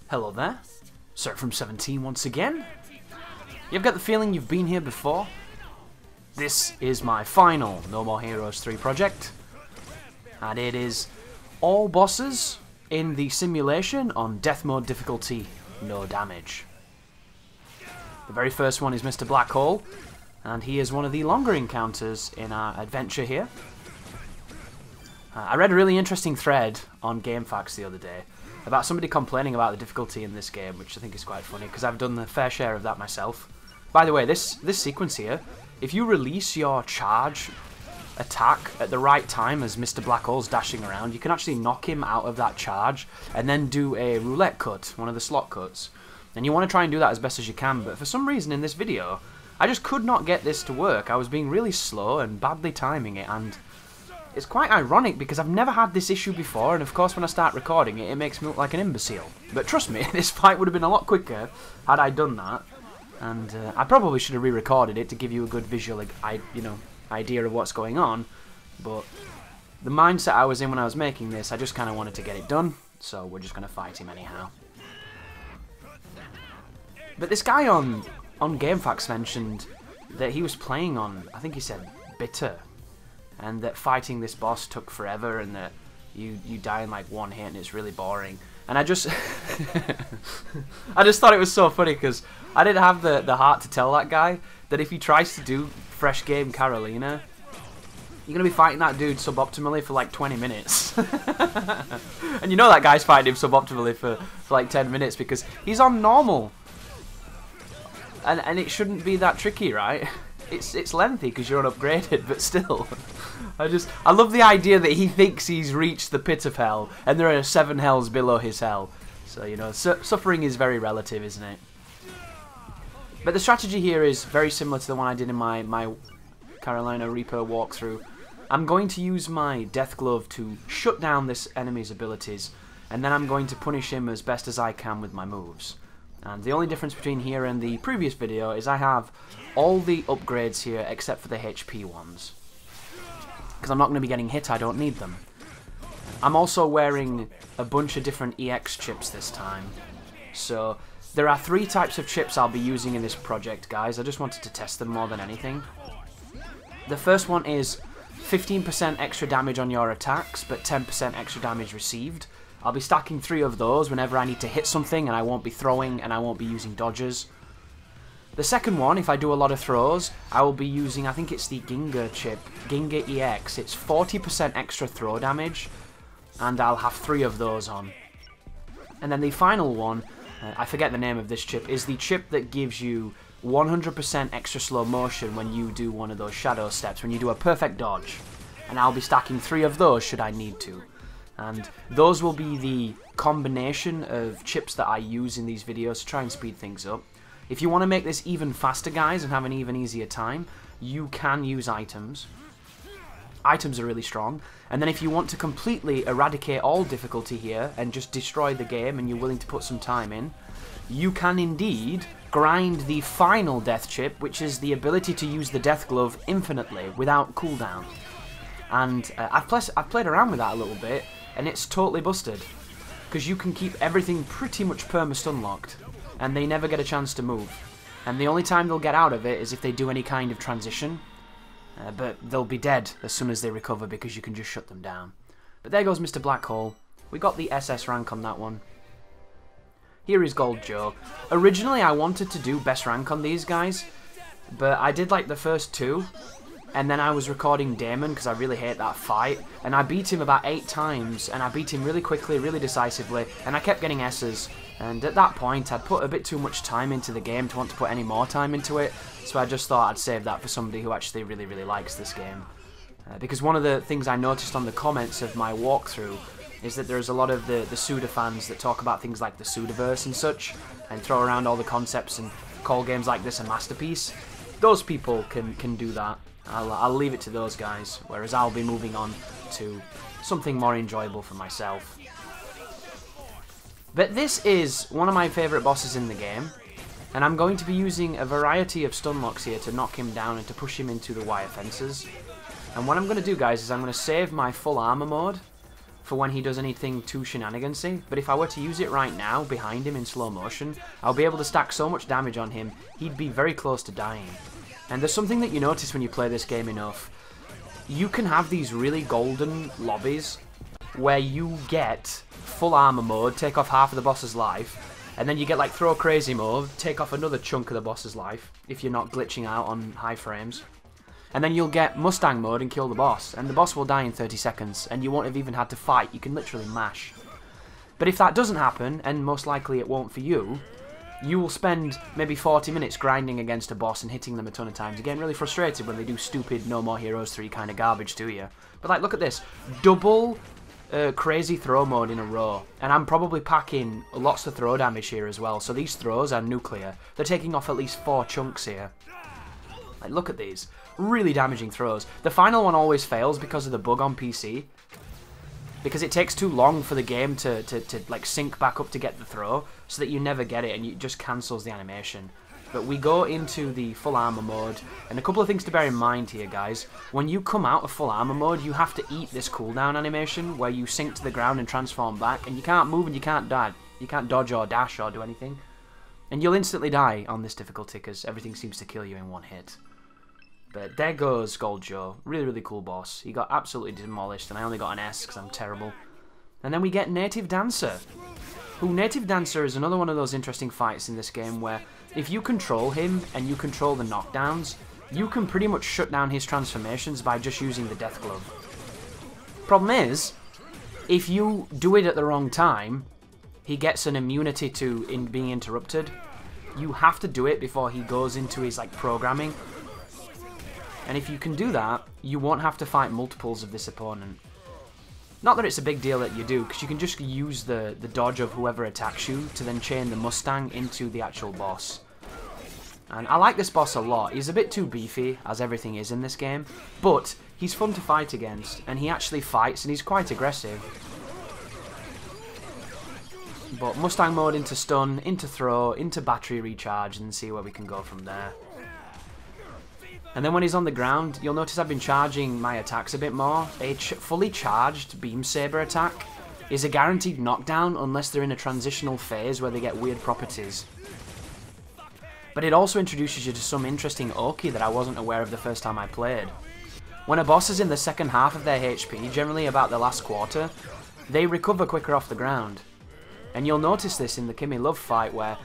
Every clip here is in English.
Hello there, Sir from 17 once again. You've got the feeling you've been here before? This is my final No More Heroes 3 project, and it is all bosses in the simulation on Death Mode difficulty, no damage. The very first one is Mr. Black Hole, and he is one of the longer encounters in our adventure here. I read a really interesting thread on GameFAQs the other day about somebody complaining about the difficulty in this game, which I think is quite funny, because I've done the fair share of that myself. By the way, this sequence here, if you release your charge attack at the right time as Mr. Black Hole's dashing around, you can actually knock him out of that charge and then do a roulette cut, one of the slot cuts. And you want to try and do that as best as you can, but for some reason in this video, I just could not get this to work. I was being really slow and badly timing it, and it's quite ironic because I've never had this issue before, and of course when I start recording it, it makes me look like an imbecile. But trust me, this fight would have been a lot quicker had I done that. And I probably should have re-recorded it to give you a good visual, idea of what's going on. But the mindset I was in when I was making this, I just kind of wanted to get it done, so we're just going to fight him anyhow. But this guy on GameFAQs mentioned that he was playing on, I think he said, bitter. And that fighting this boss took forever, and that you die in like one hit and it's really boring. And I just I just thought it was so funny because I didn't have the heart to tell that guy that if he tries to do Fresh Game Carolina, you're going to be fighting that dude suboptimally for like 20 minutes. And you know that guy's fighting him suboptimally for like 10 minutes because he's on normal. And it shouldn't be that tricky, right? It's lengthy because you're unupgraded, but still. I love the idea that he thinks he's reached the pit of hell, and there are 7 hells below his hell. So, you know, suffering is very relative, isn't it? But the strategy here is very similar to the one I did in my Carolina Reaper walkthrough. I'm going to use my Death Glove to shut down this enemy's abilities, and then I'm going to punish him as best as I can with my moves. And the only difference between here and the previous video is I have all the upgrades here except for the HP ones. Because I'm not going to be getting hit, I don't need them. I'm also wearing a bunch of different EX chips this time. So there are 3 types of chips I'll be using in this project, guys. I just wanted to test them more than anything. The first one is 15% extra damage on your attacks, but 10% extra damage received. I'll be stacking 3 of those whenever I need to hit something, and I won't be throwing and I won't be using dodges. The second one, if I do a lot of throws, I will be using, I think it's the Ginga chip, Ginga EX. It's 40% extra throw damage, and I'll have 3 of those on. And then the final one, I forget the name of this chip, is the chip that gives you 100% extra slow motion when you do one of those shadow steps, when you do a perfect dodge. And I'll be stacking 3 of those should I need to. And those will be the combination of chips that I use in these videos to try and speed things up. If you want to make this even faster, guys, and have an even easier time, you can use items. Items are really strong. And then if you want to completely eradicate all difficulty here and just destroy the game and you're willing to put some time in, you can indeed grind the final death chip, which is the ability to use the Death Glove infinitely without cooldown. And I've played around with that a little bit, and it's totally busted. Because you can keep everything pretty much perma-stun locked, and they never get a chance to move. And the only time they'll get out of it is if they do any kind of transition. But they'll be dead as soon as they recover because you can just shut them down. But there goes Mr. Black Hole. We got the SS rank on that one. Here is Gold Joe. Originally I wanted to do best rank on these guys, but I did like the first 2. And then I was recording Damon because I really hate that fight. And I beat him about 8 times. And I beat him really quickly, really decisively. And I kept getting S's. And at that point, I'd put a bit too much time into the game to want to put any more time into it. So I just thought I'd save that for somebody who actually really, really likes this game. Because one of the things I noticed on the comments of my walkthrough is that there's a lot of the Suda fans that talk about things like the Sudaverse and such. And throw around all the concepts and call games like this a masterpiece. Those people can do that. I'll leave it to those guys, whereas I'll be moving on to something more enjoyable for myself. But this is one of my favourite bosses in the game, and I'm going to be using a variety of stun locks here to knock him down and to push him into the wire fences. And what I'm going to do, guys, is I'm going to save my full armor mode for when he does anything too shenanigansy, but if I were to use it right now behind him in slow motion, I'll be able to stack so much damage on him, he'd be very close to dying. And there's something that you notice when you play this game enough. You can have these really golden lobbies where you get full armor mode, take off half of the boss's life, and then you get like throw crazy mode, take off another chunk of the boss's life, if you're not glitching out on high frames. And then you'll get Mustang mode and kill the boss, and the boss will die in 30 seconds, and you won't have even had to fight, you can literally mash. But if that doesn't happen, and most likely it won't for you, you will spend maybe 40 minutes grinding against a boss and hitting them a ton of times. You're getting really frustrated when they do stupid No More Heroes 3 kind of garbage to you. But like, look at this. Double crazy throw mode in a row. And I'm probably packing lots of throw damage here as well. So these throws are nuclear. They're taking off at least 4 chunks here. Like, look at these. Really damaging throws. The final one always fails because of the bug on PC. Because it takes too long for the game to like sync back up to get the throw, so that you never get it and it just cancels the animation. But we go into the full armor mode, and a couple of things to bear in mind here, guys. When you come out of full armor mode, you have to eat this cooldown animation where you sink to the ground and transform back, and you can't move and you can't die. You can't dodge or dash or do anything. And you'll instantly die on this difficulty because everything seems to kill you in one hit. But there goes Gold Joe. Really, really cool boss. He got absolutely demolished, and I only got an S because I'm terrible. And then we get Native Dancer. Who, Native Dancer is another one of those interesting fights in this game where if you control him and you control the knockdowns, you can pretty much shut down his transformations by just using the Death Glove. Problem is, if you do it at the wrong time, he gets an immunity to being interrupted. You have to do it before he goes into his like programming. And if you can do that, you won't have to fight multiples of this opponent. Not that it's a big deal that you do, because you can just use the dodge of whoever attacks you to then chain the Mustang into the actual boss. And I like this boss a lot. He's a bit too beefy, as everything is in this game, but he's fun to fight against, and he actually fights, and he's quite aggressive. But Mustang mode into stun, into throw, into battery recharge, and see where we can go from there. And then when he's on the ground, you'll notice I've been charging my attacks a bit more. A fully charged Beam Saber attack is a guaranteed knockdown unless they're in a transitional phase where they get weird properties. But it also introduces you to some interesting Oki that I wasn't aware of the first time I played. When a boss is in the second half of their HP, generally about the last quarter, they recover quicker off the ground. And you'll notice this in the Kimmy Love fight where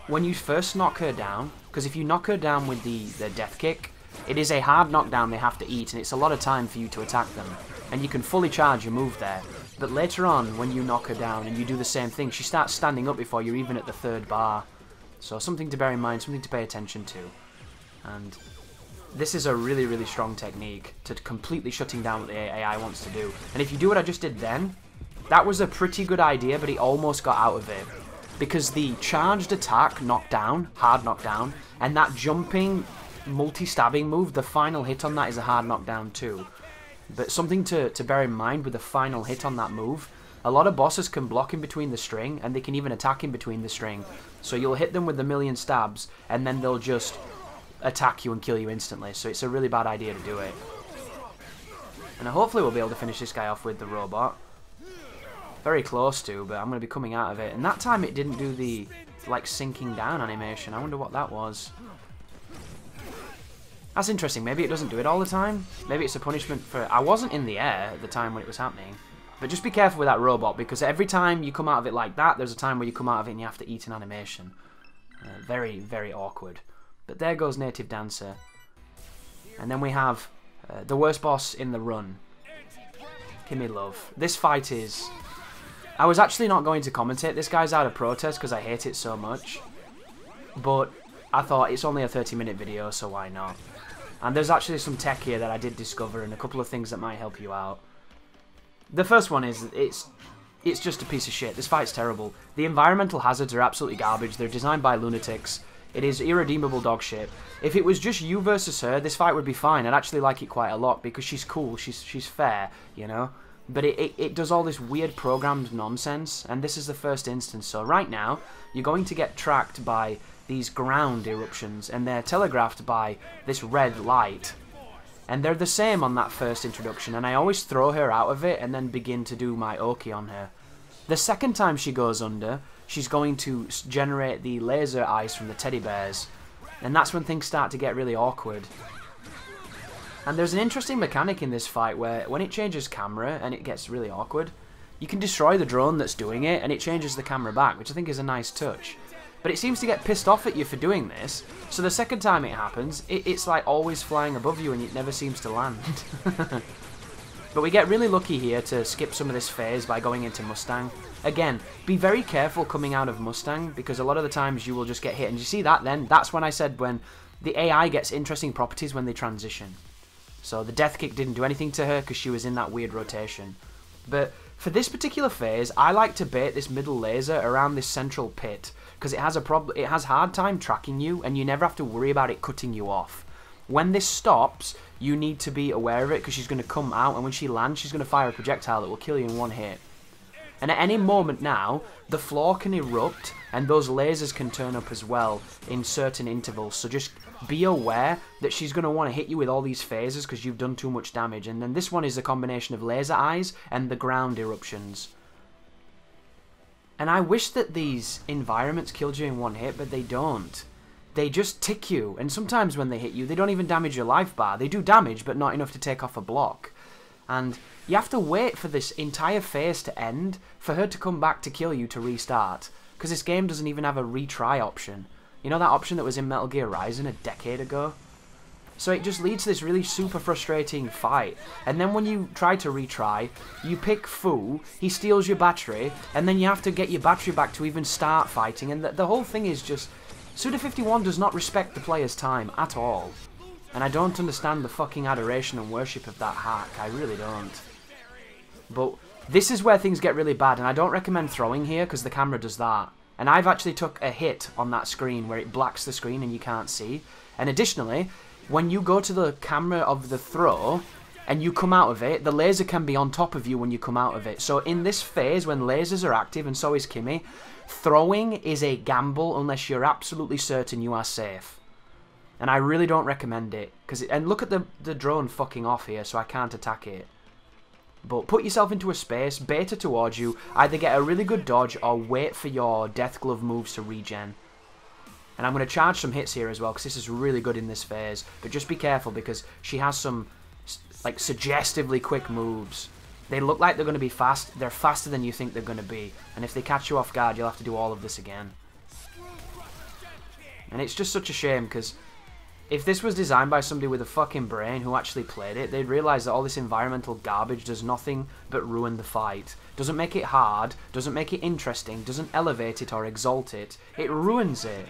when you first knock her down, because if you knock her down with the death kick, it is a hard knockdown they have to eat, and it's a lot of time for you to attack them. And you can fully charge your move there. But later on, when you knock her down and you do the same thing, she starts standing up before you're even at the third bar. So something to bear in mind, something to pay attention to. And this is a really, really strong technique to completely shutting down what the AI wants to do. And if you do what I just did then, that was a pretty good idea, but he almost got out of it. Because the charged attack knockdown, hard knockdown, and that jumping multi-stabbing move, the final hit on that is a hard knockdown too. But something to bear in mind with the final hit on that move, a lot of bosses can block in between the string, and they can even attack in between the string. So you'll hit them with a million stabs, and then they'll just attack you and kill you instantly. So it's a really bad idea to do it. And hopefully we'll be able to finish this guy off with the robot. Very close to, but I'm going to be coming out of it. And that time it didn't do the, like, sinking down animation. I wonder what that was. That's interesting. Maybe it doesn't do it all the time. Maybe it's a punishment for... I wasn't in the air at the time when it was happening. But just be careful with that robot, because every time you come out of it like that, there's a time where you come out of it and you have to eat an animation. Very, very awkward. But there goes Native Dancer. And then we have the worst boss in the run. Kimmy Love. This fight is... I was actually not going to commentate this guy's out of protest because I hate it so much. But I thought it's only a 30-minute video, so why not? And there's actually some tech here that I did discover and a couple of things that might help you out. The first one is, it's just a piece of shit. This fight's terrible. The environmental hazards are absolutely garbage. They're designed by lunatics. It is irredeemable dog shit. If it was just you versus her, this fight would be fine. I'd actually like it quite a lot because she's cool, she's fair, you know? But it does all this weird programmed nonsense, and this is the first instance. So right now, you're going to get tracked by these ground eruptions, and they're telegraphed by this red light. And they're the same on that first introduction, and I always throw her out of it and then begin to do my Oki on her. The second time she goes under, she's going to generate the laser eyes from the teddy bears, and that's when things start to get really awkward. And there's an interesting mechanic in this fight where when it changes camera and it gets really awkward, you can destroy the drone that's doing it and it changes the camera back, which I think is a nice touch. But it seems to get pissed off at you for doing this, so the second time it happens, it's like always flying above you and it never seems to land. But we get really lucky here to skip some of this phase by going into Mustang. Again, be very careful coming out of Mustang, because a lot of the times you will just get hit. And you see that then? That's when I said when the AI gets interesting properties when they transition. So the death kick didn't do anything to her because she was in that weird rotation. But for this particular phase, I like to bait this middle laser around this central pit, because it has hard time tracking you, and you never have to worry about it cutting you off. When this stops, you need to be aware of it, because she's going to come out, and when she lands, she's going to fire a projectile that will kill you in one hit. And at any moment now, the floor can erupt, and those lasers can turn up as well in certain intervals. So just be aware that she's going to want to hit you with all these phases because you've done too much damage. And then this one is a combination of laser eyes and the ground eruptions. And I wish that these environments killed you in one hit, but they don't. They just tick you, and sometimes when they hit you, they don't even damage your life bar. They do damage, but not enough to take off a block. And you have to wait for this entire phase to end for her to come back to kill you to restart. Because this game doesn't even have a retry option. You know that option that was in Metal Gear Rising a decade ago? So it just leads to this really super frustrating fight. And then when you try to retry, you pick Fu, he steals your battery, and then you have to get your battery back to even start fighting. And the whole thing is just... Suda51 does not respect the player's time at all. And I don't understand the fucking adoration and worship of that hack. I really don't. But this is where things get really bad, and I don't recommend throwing here because the camera does that. And I've actually took a hit on that screen where it blacks the screen and you can't see. And additionally, when you go to the camera of the throw and you come out of it, the laser can be on top of you when you come out of it. So in this phase, when lasers are active, and so is Kimmy, throwing is a gamble unless you're absolutely certain you are safe. And I really don't recommend it. And look at the drone fucking off here, so I can't attack it. But put yourself into a space, bait her towards you, either get a really good dodge or wait for your Death Glove moves to regen. And I'm going to charge some hits here as well, because this is really good in this phase. But just be careful, because she has some like suggestively quick moves. They look like they're going to be fast. They're faster than you think they're going to be. And if they catch you off guard, you'll have to do all of this again. And it's just such a shame, because if this was designed by somebody with a fucking brain who actually played it, they'd realise that all this environmental garbage does nothing but ruin the fight. Doesn't make it hard, doesn't make it interesting, doesn't elevate it or exalt it. It ruins it.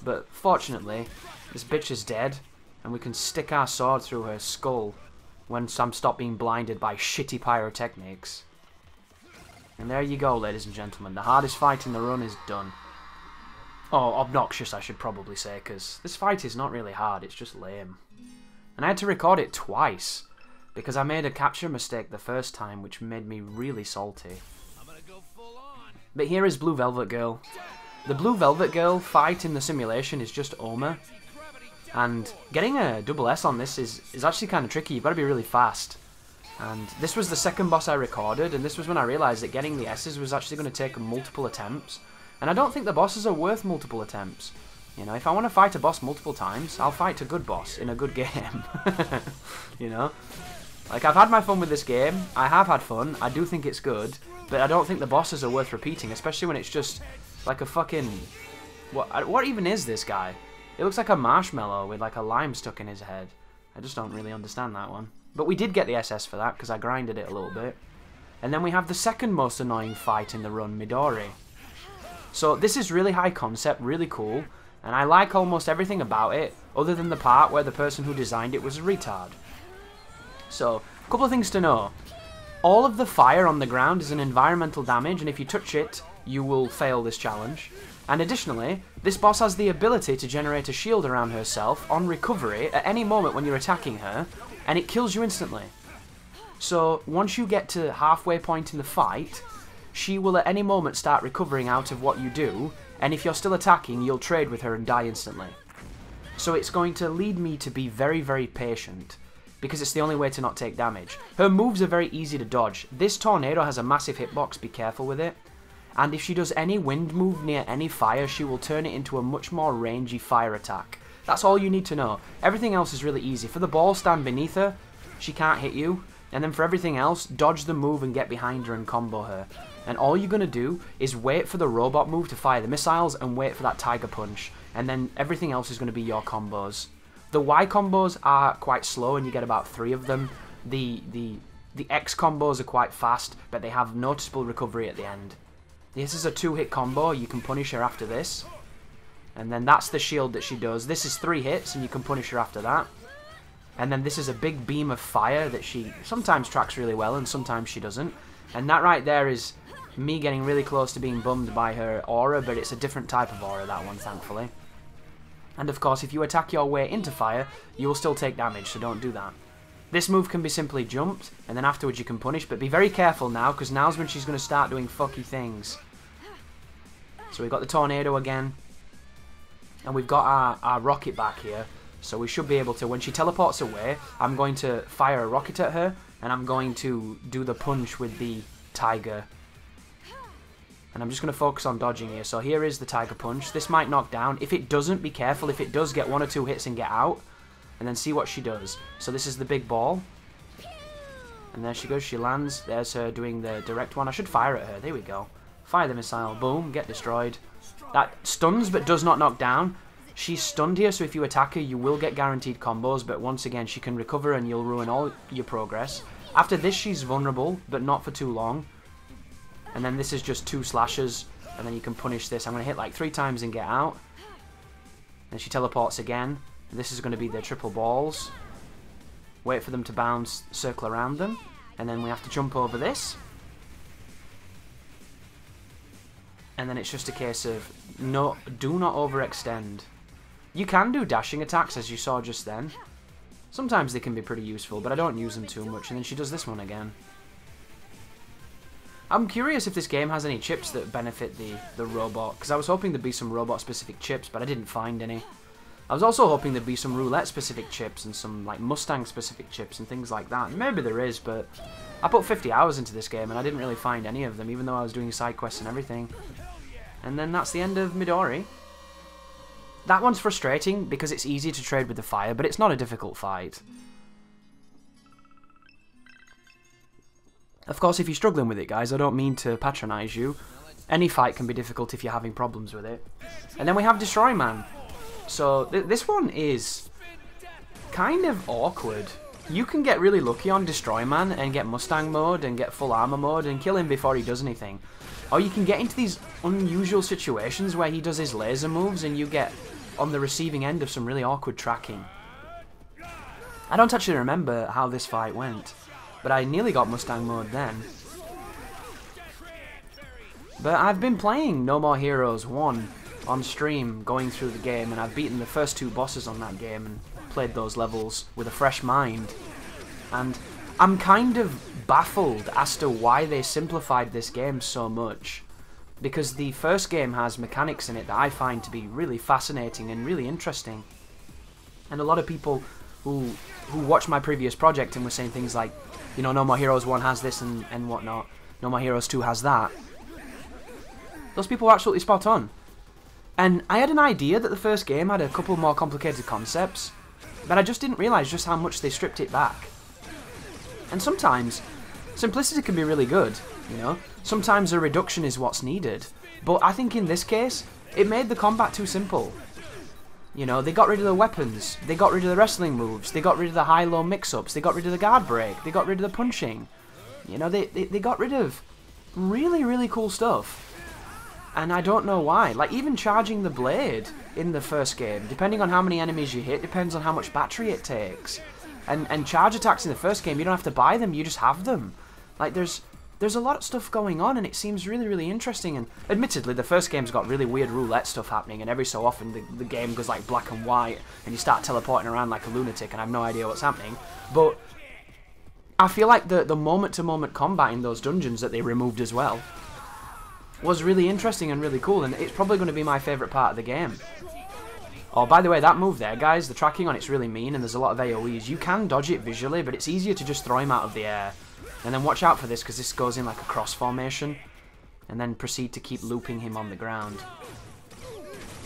But fortunately, this bitch is dead, and we can stick our sword through her skull when Sam stopped being blinded by shitty pyrotechnics. And there you go, ladies and gentlemen. The hardest fight in the run is done. Oh, obnoxious, I should probably say, because this fight is not really hard, it's just lame. And I had to record it twice, because I made a capture mistake the first time, which made me really salty. But here is Blue Velvet Girl. The Blue Velvet Girl fight in the simulation is just Oma. And getting a double S on this is actually kind of tricky. You've got to be really fast. And this was the second boss I recorded, and this was when I realised that getting the S's was actually going to take multiple attempts. And I don't think the bosses are worth multiple attempts. You know, if I want to fight a boss multiple times, I'll fight a good boss in a good game. You know? Like, I've had my fun with this game. I have had fun. I do think it's good. But I don't think the bosses are worth repeating, especially when it's just like a fucking... What even is this guy? It looks like a marshmallow with like a lime stuck in his head. I just don't really understand that one. But we did get the SS for that, because I grinded it a little bit. And then we have the second most annoying fight in the run, Midori. So this is really high concept, really cool, and I like almost everything about it, other than the part where the person who designed it was a retard. So, a couple of things to know. All of the fire on the ground is an environmental damage, and if you touch it, you will fail this challenge. And additionally, this boss has the ability to generate a shield around herself on recovery at any moment when you're attacking her, and it kills you instantly. So, once you get to halfway point in the fight, she will at any moment start recovering out of what you do, and if you're still attacking, you'll trade with her and die instantly. So it's going to lead me to be very, very patient, because it's the only way to not take damage. Her moves are very easy to dodge. This tornado has a massive hitbox, be careful with it. And if she does any wind move near any fire, she will turn it into a much more rangy fire attack. That's all you need to know. Everything else is really easy. For the ball, stand beneath her, she can't hit you. And then for everything else, dodge the move and get behind her and combo her. And all you're going to do is wait for the robot move to fire the missiles and wait for that tiger punch. And then everything else is going to be your combos. The Y combos are quite slow and you get about 3 of them. The X combos are quite fast, but they have noticeable recovery at the end. This is a 2-hit combo, you can punish her after this. And then that's the shield that she does. This is 3 hits and you can punish her after that. And then this is a big beam of fire that she sometimes tracks really well and sometimes she doesn't. And that right there is me getting really close to being bummed by her aura, but it's a different type of aura, that one, thankfully. And of course, if you attack your way into fire, you will still take damage, so don't do that. This move can be simply jumped, and then afterwards you can punish, but be very careful now, because now's when she's going to start doing fucky things. So we've got the tornado again, and we've got our rocket back here, so we should be able to, when she teleports away, I'm going to fire a rocket at her, and I'm going to do the punch with the tiger. And I'm just going to focus on dodging here. So here is the tiger punch. This might knock down. If it doesn't, be careful. If it does, get 1 or 2 hits and get out. And then see what she does. So this is the big ball. And there she goes. She lands. There's her doing the direct one. I should fire at her. There we go. Fire the missile. Boom. Get destroyed. That stuns but does not knock down. She's stunned here, so if you attack her, you will get guaranteed combos. But once again, she can recover and you'll ruin all your progress. After this, she's vulnerable, but not for too long. And then this is just 2 slashes, and then you can punish this. I'm going to hit like 3 times and get out. Then she teleports again. This is going to be the triple balls. Wait for them to bounce, circle around them. And then we have to jump over this. And then it's just a case of do not overextend. You can do dashing attacks, as you saw just then. Sometimes they can be pretty useful, but I don't use them too much. And then she does this one again. I'm curious if this game has any chips that benefit the robot, because I was hoping there'd be some robot-specific chips, but I didn't find any. I was also hoping there'd be some roulette-specific chips and some like Mustang-specific chips and things like that. Maybe there is, but I put 50 hours into this game and I didn't really find any of them, even though I was doing side quests and everything. And then that's the end of Midori. That one's frustrating because it's easy to trade with the fire, but it's not a difficult fight. Of course, if you're struggling with it, guys, I don't mean to patronise you. Any fight can be difficult if you're having problems with it. And then we have Destroy Man. So, this one is kind of awkward. You can get really lucky on Destroy Man and get Mustang mode and get full armor mode and kill him before he does anything. Or you can get into these unusual situations where he does his laser moves and you get on the receiving end of some really awkward tracking. I don't actually remember how this fight went, but I nearly got Mustang mode then. But I've been playing No More Heroes 1 on stream, going through the game, and I've beaten the first 2 bosses on that game and played those levels with a fresh mind. And I'm kind of baffled as to why they simplified this game so much. Because the first game has mechanics in it that I find to be really fascinating and really interesting. And a lot of people who watched my previous project and were saying things like, you know, No More Heroes 1 has this and whatnot, No More Heroes 2 has that. Those people were absolutely spot on. And I had an idea that the first game had a couple more complicated concepts, but I just didn't realise just how much they stripped it back. And sometimes, simplicity can be really good, you know? Sometimes a reduction is what's needed. But I think in this case, it made the combat too simple. You know, they got rid of the weapons, they got rid of the wrestling moves, they got rid of the high-low mix-ups, they got rid of the guard break, they got rid of the punching. You know, they got rid of really, really cool stuff. And I don't know why. Like, even charging the blade in the first game, depending on how many enemies you hit, depends on how much battery it takes. And charge attacks in the first game, you don't have to buy them, you just have them. Like, there's a lot of stuff going on, and it seems really, really interesting. And admittedly, the first game's got really weird roulette stuff happening, and every so often the game goes like black and white, and you start teleporting around like a lunatic, and I have no idea what's happening. But I feel like the moment-to-moment combat in those dungeons that they removed as well was really interesting and really cool, and it's probably going to be my favourite part of the game. Oh, by the way, that move there, guys, the tracking on it's really mean, and there's a lot of AoEs. You can dodge it visually, but it's easier to just throw him out of the air. And then watch out for this, because this goes in like a cross formation. And then proceed to keep looping him on the ground.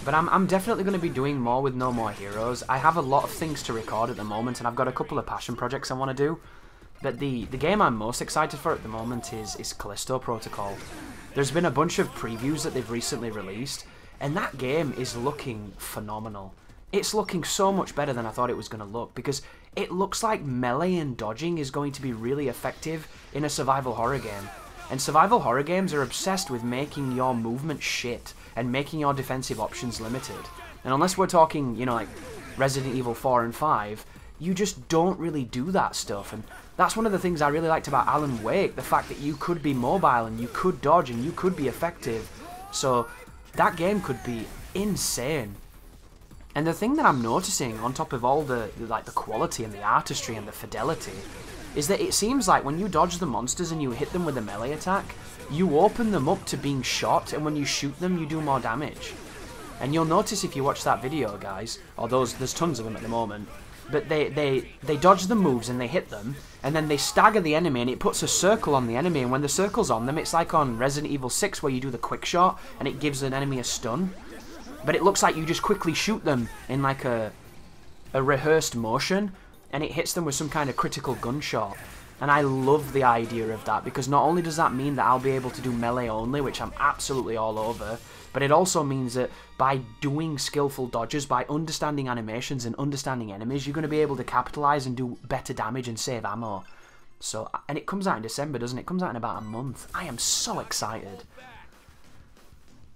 But I'm definitely going to be doing more with No More Heroes. I have a lot of things to record at the moment, and I've got a couple of passion projects I want to do. But the game I'm most excited for at the moment is Callisto Protocol. There's been a bunch of previews that they've recently released, and that game is looking phenomenal. It's looking so much better than I thought it was going to look, because it looks like melee and dodging is going to be really effective in a survival horror game. And survival horror games are obsessed with making your movement shit and making your defensive options limited. And unless we're talking, you know, like Resident Evil 4 and 5, you just don't really do that stuff. And that's one of the things I really liked about Alan Wake, the fact that you could be mobile and you could dodge and you could be effective. So that game could be insane. And the thing that I'm noticing, on top of all the quality and the artistry and the fidelity, is that it seems like when you dodge the monsters and you hit them with a melee attack, you open them up to being shot, and when you shoot them, you do more damage. And you'll notice if you watch that video, guys, or there's tons of them at the moment, but they dodge the moves and they hit them, and then they stagger the enemy, and it puts a circle on the enemy, and when the circle's on them, it's like on Resident Evil 6 where you do the quick shot, and it gives an enemy a stun. But it looks like you just quickly shoot them in like a rehearsed motion, and it hits them with some kind of critical gunshot. And I love the idea of that, because not only does that mean that I'll be able to do melee only, which I'm absolutely all over, but it also means that by doing skillful dodges, by understanding animations and understanding enemies, you're going to be able to capitalize and do better damage and save ammo. So, and it comes out in December, doesn't it? It comes out in about a month. I am so excited.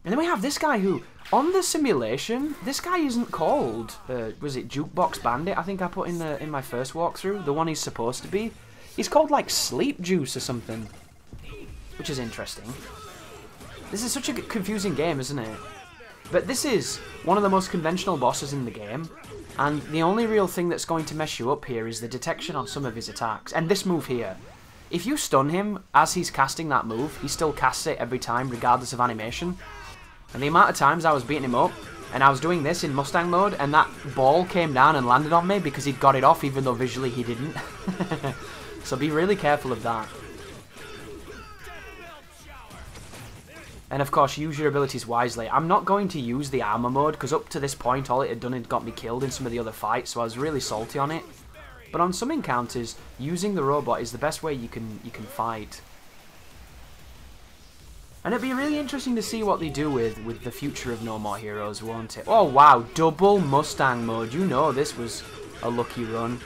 And then we have this guy who, on the simulation, this guy isn't called, was it Jukebox Bandit? I think I put in my first walkthrough, the one he's supposed to be. He's called like Sleep Juice or something, which is interesting. This is such a confusing game, isn't it? But this is one of the most conventional bosses in the game, and the only real thing that's going to mess you up here is the detection on some of his attacks. And this move here, if you stun him as he's casting that move, he still casts it every time regardless of animation. And the amount of times I was beating him up, and I was doing this in Mustang mode, and that ball came down and landed on me because he'd got it off even though visually he didn't. So be really careful of that. And of course, use your abilities wisely. I'm not going to use the armor mode, because up to this point all it had done had got me killed in some of the other fights, so I was really salty on it. But on some encounters, using the robot is the best way you can fight. And it'd be really interesting to see what they do with the future of No More Heroes, won't it? Oh wow, double Mustang mode. You know this was a lucky run.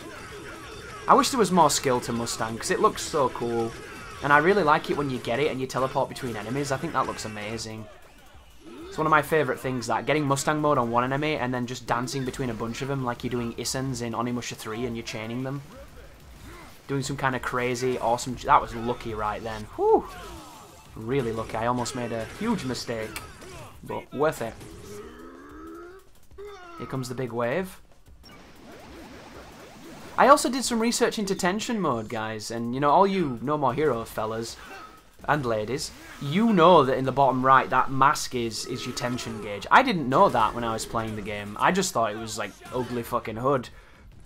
I wish there was more skill to Mustang, because it looks so cool. And I really like it when you get it and you teleport between enemies. I think that looks amazing. It's one of my favourite things, that getting Mustang mode on one enemy and then just dancing between a bunch of them like you're doing Issens in Onimusha 3 and you're chaining them. Doing some kind of crazy, awesome... That was lucky right then. Whew! Really lucky. I almost made a huge mistake. But worth it. Here comes the big wave. I also did some research into tension mode, guys, and you know, all you No More Heroes fellas and ladies, you know that in the bottom right, that mask is your tension gauge. I didn't know that when I was playing the game. I just thought it was like ugly fucking hood.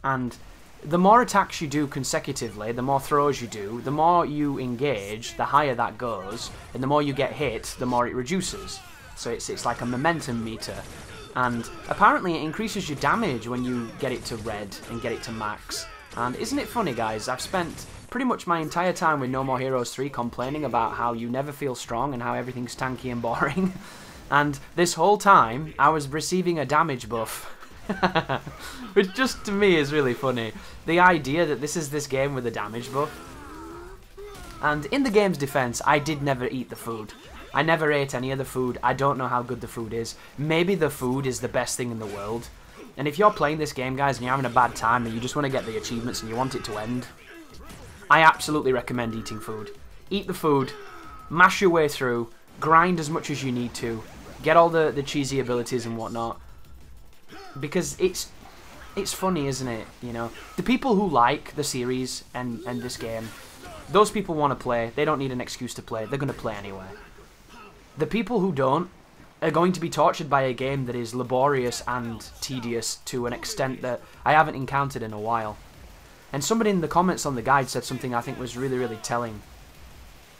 And the more attacks you do consecutively, the more throws you do, the more you engage, the higher that goes, and the more you get hit, the more it reduces. So it's like a momentum meter. And apparently it increases your damage when you get it to red and get it to max. And isn't it funny, guys? I've spent pretty much my entire time with No More Heroes 3 complaining about how you never feel strong and how everything's tanky and boring. And this whole time, I was receiving a damage buff. Which just to me is really funny. The idea that this is this game with a damage buff. And in the game's defense, I did never eat the food. I never ate any of the food. I don't know how good the food is. Maybe the food is the best thing in the world. And if you're playing this game, guys, and you're having a bad time and you just want to get the achievements and you want it to end, I absolutely recommend eating food. Eat the food, mash your way through, grind as much as you need to, get all the cheesy abilities and whatnot. Because it's funny, isn't it? You know, the people who like the series and this game, those people want to play. They don't need an excuse to play. They're going to play anyway. The people who don't, are going to be tortured by a game that is laborious and tedious to an extent that I haven't encountered in a while. And somebody in the comments on the guide said something I think was really, really telling.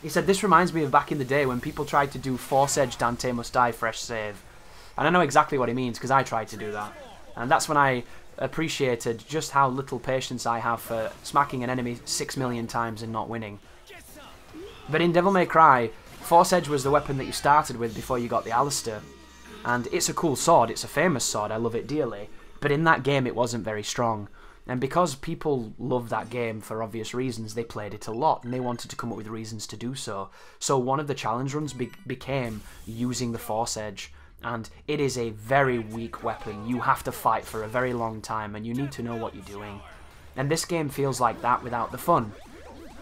He said, "This reminds me of back in the day when people tried to do Force Edge Dante Must Die fresh save." And I know exactly what he means, because I tried to do that. And that's when I appreciated just how little patience I have for smacking an enemy 6 million times and not winning. But in Devil May Cry, Force Edge was the weapon that you started with before you got the Alistair. And it's a cool sword, it's a famous sword, I love it dearly. But in that game it wasn't very strong. And because people love that game for obvious reasons, they played it a lot, and they wanted to come up with reasons to do so. So one of the challenge runs became using the Force Edge, and it is a very weak weapon. You have to fight for a very long time, and you need to know what you're doing. And this game feels like that without the fun.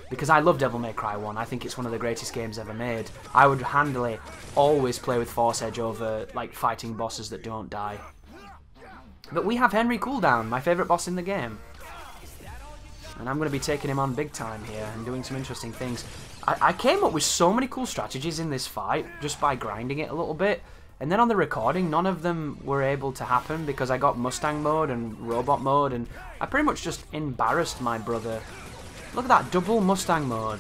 Because I love Devil May Cry 1, I think it's one of the greatest games ever made. I would handily always play with Force Edge over like fighting bosses that don't die. But we have Henry Cooldown, my favourite boss in the game. And I'm going to be taking him on big time here and doing some interesting things. I came up with so many cool strategies in this fight just by grinding it a little bit. And then on the recording, none of them were able to happen because I got Mustang mode and Robot mode. And I pretty much just embarrassed my brother. Look at that, double Mustang mode.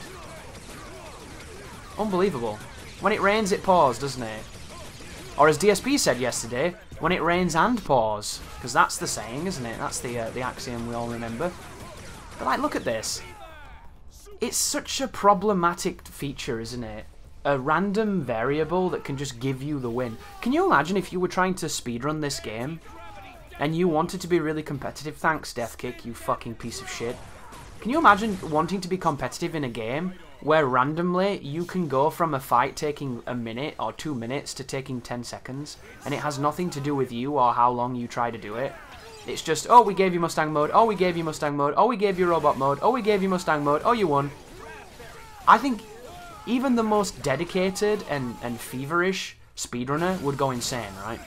Unbelievable. When it rains, it pours, doesn't it? Or as DSP said yesterday, when it rains and pours. Because that's the saying, isn't it? That's the axiom we all remember. But like, look at this. It's such a problematic feature, isn't it? A random variable that can just give you the win. Can you imagine if you were trying to speedrun this game and you wanted to be really competitive? Thanks, Deathkick, you fucking piece of shit. Can you imagine wanting to be competitive in a game where randomly you can go from a fight taking a minute or 2 minutes to taking 10 seconds, and it has nothing to do with you or how long you try to do it? It's just, oh, we gave you Mustang mode, oh, we gave you Mustang mode, oh, we gave you Robot mode, oh, we gave you Mustang mode, oh, you won. I think even the most dedicated and feverish speedrunner would go insane, right?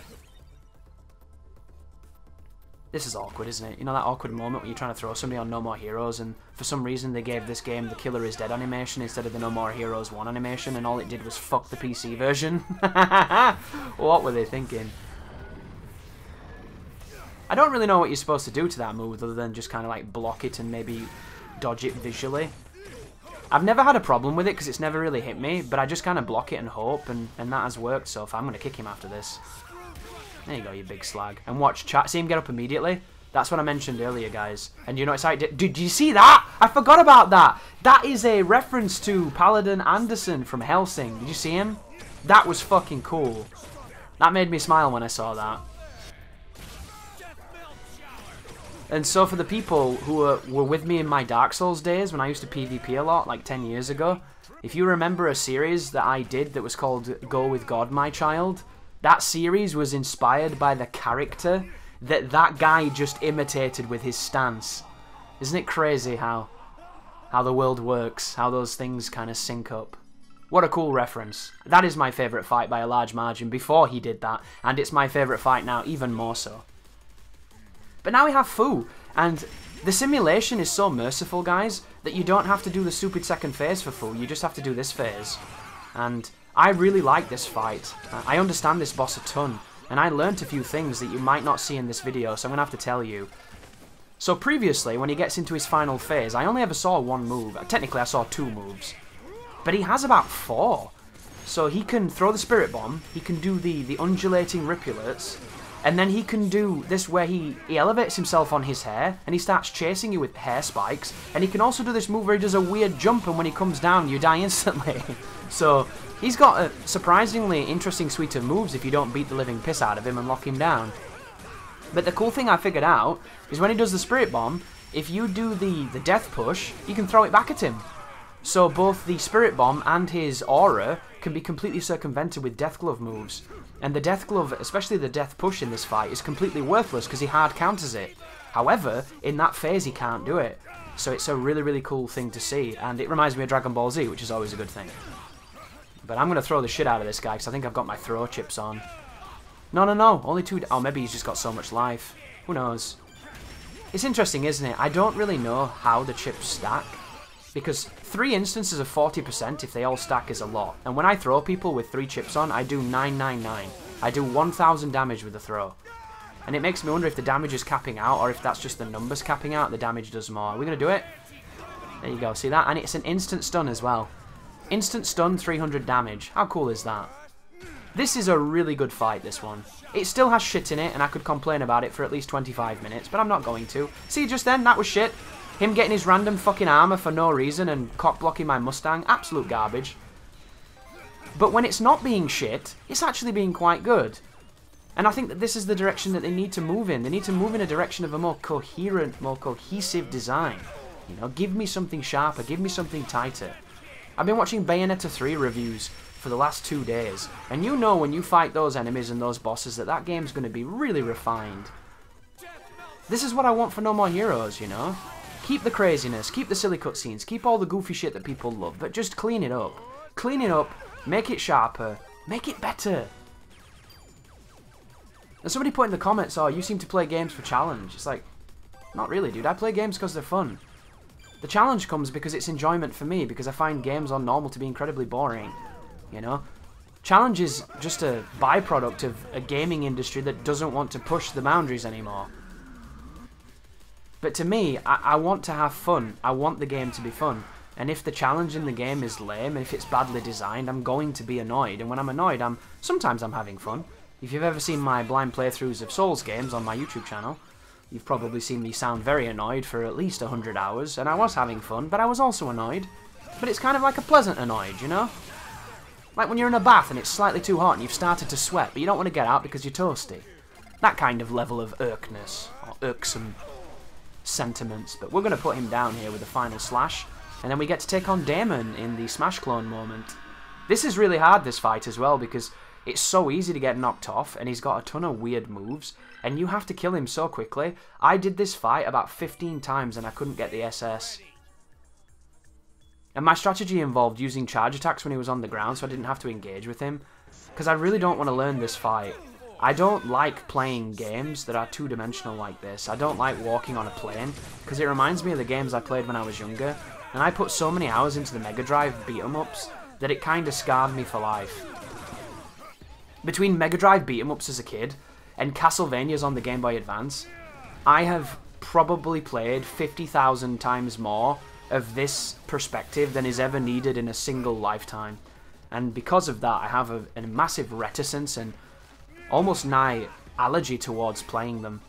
This is awkward, isn't it? You know that awkward moment when you're trying to throw somebody on No More Heroes and for some reason they gave this game the Killer is Dead animation instead of the No More Heroes 1 animation, and all it did was fuck the PC version? What were they thinking? I don't really know what you're supposed to do to that move other than just kind of like block it and maybe dodge it visually. I've never had a problem with it because it's never really hit me, but I just kind of block it and hope, and that has worked so far. I'm going to kick him after this. There you go, you big slag. And watch chat. See him get up immediately? That's what I mentioned earlier, guys. And you know, it's like, did you see that? I forgot about that. That is a reference to Paladin Anderson from Hellsing. Did you see him? That was fucking cool. That made me smile when I saw that. And so for the people who were with me in my Dark Souls days, when I used to PvP a lot, like 10 years ago, if you remember a series that I did that was called Go With God, My Child, that series was inspired by the character that guy just imitated with his stance. Isn't it crazy how the world works, how those things kind of sync up? What a cool reference. That is my favourite fight by a large margin before he did that, and it's my favourite fight now, even more so. But now we have Fu, and the simulation is so merciful, guys, that you don't have to do the stupid second phase for Fu, you just have to do this phase. And I really like this fight. I understand this boss a ton, and I learnt a few things that you might not see in this video, so I'm going to have to tell you. So previously, when he gets into his final phase, I only ever saw one move. Technically, I saw 2 moves. But he has about 4. So he can throw the Spirit Bomb, he can do the undulating ripulets, and then he can do this where he elevates himself on his hair, and he starts chasing you with hair spikes, and he can also do this move where he does a weird jump, and when he comes down, you die instantly. So he's got a surprisingly interesting suite of moves if you don't beat the living piss out of him and lock him down. But the cool thing I figured out is when he does the Spirit Bomb, if you do the Death Push, you can throw it back at him. So both the Spirit Bomb and his aura can be completely circumvented with Death Glove moves. And the Death Glove, especially the Death Push in this fight, is completely worthless because he hard counters it. However, in that phase he can't do it. So it's a really, really cool thing to see, and it reminds me of Dragon Ball Z, which is always a good thing. But I'm going to throw the shit out of this guy because I think I've got my throw chips on. No, only 2... Oh, maybe he's just got so much life. Who knows? It's interesting, isn't it? I don't really know how the chips stack. Because 3 instances of 40%, if they all stack, is a lot. And when I throw people with 3 chips on, I do 999. I do 1,000 damage with the throw. And it makes me wonder if the damage is capping out or if that's just the numbers capping out, the damage does more. Are we going to do it? There you go, see that? And it's an instant stun as well. Instant stun, 300 damage. How cool is that? This is a really good fight, this one. It still has shit in it, and I could complain about it for at least 25 minutes, but I'm not going to. See, just then, that was shit. Him getting his random fucking armor for no reason and cock-blocking my Mustang, absolute garbage. But when it's not being shit, it's actually being quite good. And I think that this is the direction that they need to move in. They need to move in a direction of a more coherent, more cohesive design. You know, give me something sharper, give me something tighter. I've been watching Bayonetta 3 reviews for the last 2 days, and you know when you fight those enemies and those bosses that that game's going to be really refined. This is what I want for No More Heroes, you know? Keep the craziness, keep the silly cutscenes, keep all the goofy shit that people love, but just clean it up. Clean it up, make it sharper, make it better. And somebody put in the comments, oh, you seem to play games for challenge. It's like, not really, dude. I play games because they're fun. The challenge comes because it's enjoyment for me, because I find games on normal to be incredibly boring. You know? Challenge is just a byproduct of a gaming industry that doesn't want to push the boundaries anymore. But to me, I want to have fun. I want the game to be fun. And if the challenge in the game is lame, and if it's badly designed, I'm going to be annoyed. And when I'm annoyed, sometimes I'm having fun. If you've ever seen my blind playthroughs of Souls games on my YouTube channel, you've probably seen me sound very annoyed for at least 100 hours, and I was having fun, but I was also annoyed. But it's kind of like a pleasant annoyed, you know? Like when you're in a bath and it's slightly too hot and you've started to sweat, but you don't want to get out because you're toasty. That kind of level of irkness, or irksome sentiments. But we're going to put him down here with the final slash, and then we get to take on Damon in the Smash clone moment. This is really hard, this fight, as well, because it's so easy to get knocked off, and he's got a ton of weird moves, and you have to kill him so quickly. I did this fight about 15 times, and I couldn't get the SS. And my strategy involved using charge attacks when he was on the ground, so I didn't have to engage with him, because I really don't want to learn this fight. I don't like playing games that are two-dimensional like this. I don't like walking on a plane, because it reminds me of the games I played when I was younger, and I put so many hours into the Mega Drive beat-em-ups that it kind of scarred me for life. Between Mega Drive beat-em-ups as a kid and Castlevanias on the Game Boy Advance, I have probably played 50,000 times more of this perspective than is ever needed in a single lifetime. And because of that, I have a massive reticence and almost nigh allergy towards playing them.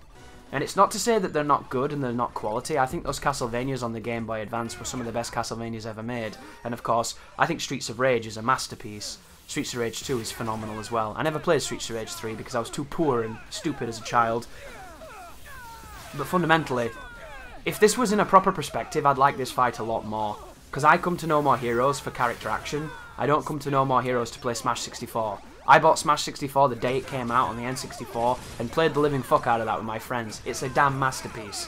And it's not to say that they're not good and they're not quality. I think those Castlevanias on the Game Boy Advance were some of the best Castlevanias ever made. And of course, I think Streets of Rage is a masterpiece. Streets of Rage 2 is phenomenal as well. I never played Streets of Rage 3 because I was too poor and stupid as a child. But fundamentally, if this was in a proper perspective, I'd like this fight a lot more. Because I come to No More Heroes for character action. I don't come to No More Heroes to play Smash 64. I bought Smash 64 the day it came out on the N64 and played the living fuck out of that with my friends. It's a damn masterpiece.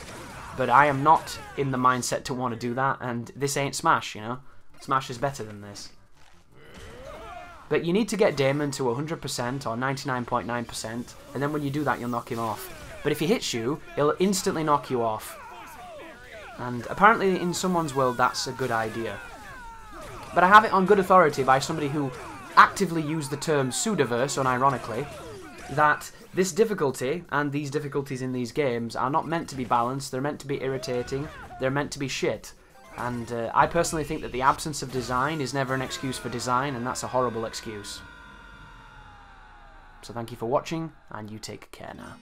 But I am not in the mindset to want to do that, and this ain't Smash, you know? Smash is better than this. But you need to get Damon to 100% or 99.9%, and then when you do that, you'll knock him off. But if he hits you, he'll instantly knock you off. And apparently in someone's world, that's a good idea. But I have it on good authority by somebody who actively used the term pseudoverse, unironically, that this difficulty, and these difficulties in these games, are not meant to be balanced, they're meant to be irritating, they're meant to be shit. And I personally think that the absence of design is never an excuse for design, and that's a horrible excuse. So thank you for watching, and you take care now.